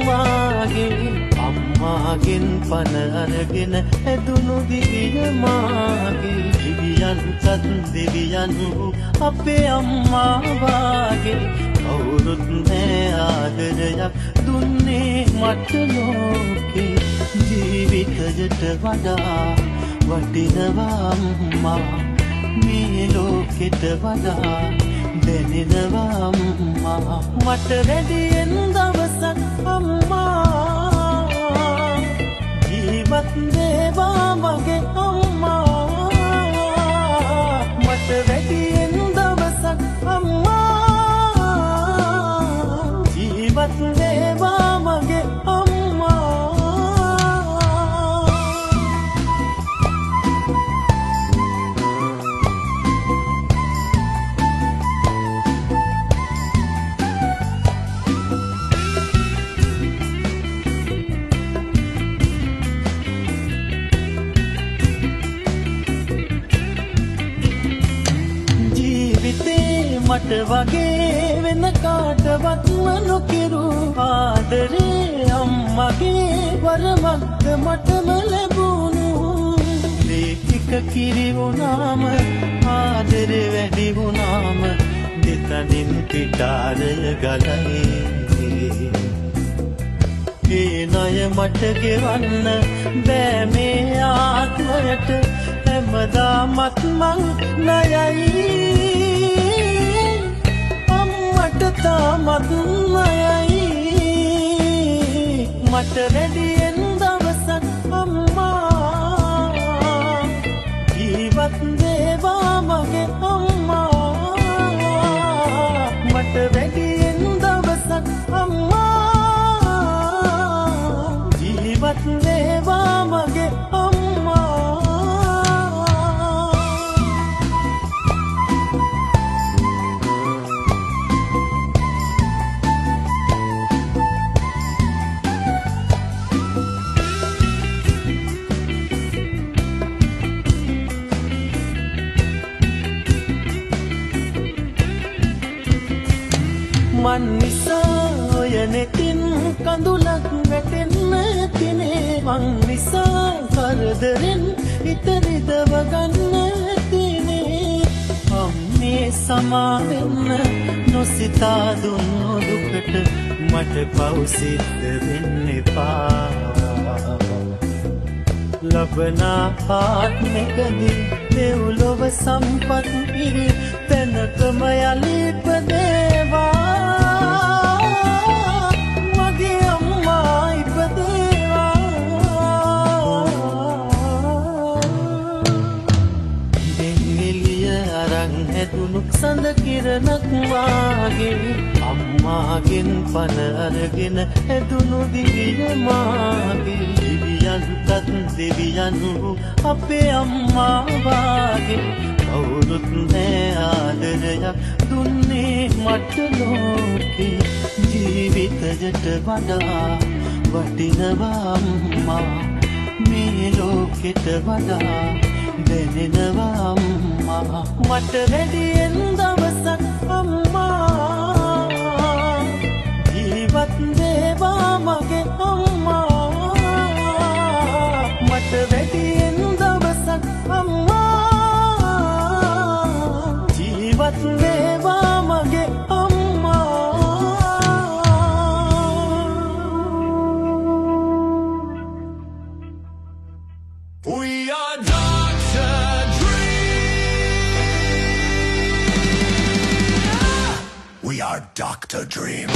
වාගේ අම්මාගෙන් පන අරගෙන ඇදුණු දිවිය මාගේ දිවියන්ටත් දෙවියන් වූ අපේ අම්මා වාගේ කවුරුත් නෑ ආදරයක් දුන්නේ මට ලෝකේ ජීවිතයට වඩා වටිනවා අම්මා මේ ලෝකෙට වඩා දැනෙනවා අම්මා මට වැඩියෙන් දවසක් අම්මා ජීවත් වේවා මගේ අම්මා මට වැඩියෙන් දවසක් අම්මා ජීවත් වේවා මගේ අම්මා මට වගේ වෙන කාටවත්ම නොකිරු ආදරේ අම්මගේ වරමක්ද මටම ලැබුණු ලේඛික කිරි වුණාම ආදරේ වැඩි වුණාම දෙතනින් පිටාරය ගලයි ඒ ණය මට ගෙවන්න බෑ මේ ආත්මයට හැමදාමත් මං ණයයි තාමත් ණයයි මට වැඩියෙන් දවසක් අම්මා ජීවත් වේවා මගේ අම්මා මට වැඩියෙන් දවසක් අම්මා ජීවත් වේවා මගේ අම්මා මන් නිසා ඔය නෙතින් කඳුලක් වැටෙන්න තිනේ මං නිසා කරදරෙන් හිත රිදව ගන්න තිනේ අම්මේ සමා වෙන්න නොසිතා දුන්නු දුකට මට පව් සිද්ධ වෙන්න එපා ලබනා ආත්මෙකදී දෙව්ලොව සම්පත් පිරි තැනකම යලි ඉපදේවා සඳ කිරණක් වාගේ අම්මාගෙන් පන අරගෙන ඇදුණු දිවිය මාගේ දිවියන්ටත් දෙවියන් වූ අපේ අම්මා වාගේ කවුරුත් නෑ ආදරයක් දුන්නේ මට ලෝකේ ජීවිතයට වඩා වටිනවා අම්මා මේ ලෝකෙට වඩා දැනෙනවා අම්මා මට වැඩියෙන් දවසක් අම්මා ජීවත් වේවා මගේ අම්මා මට වැඩියෙන් දවසක් අම්මා ජීවත් වේවා මගේ අම්මා We are We are Dr. Dream.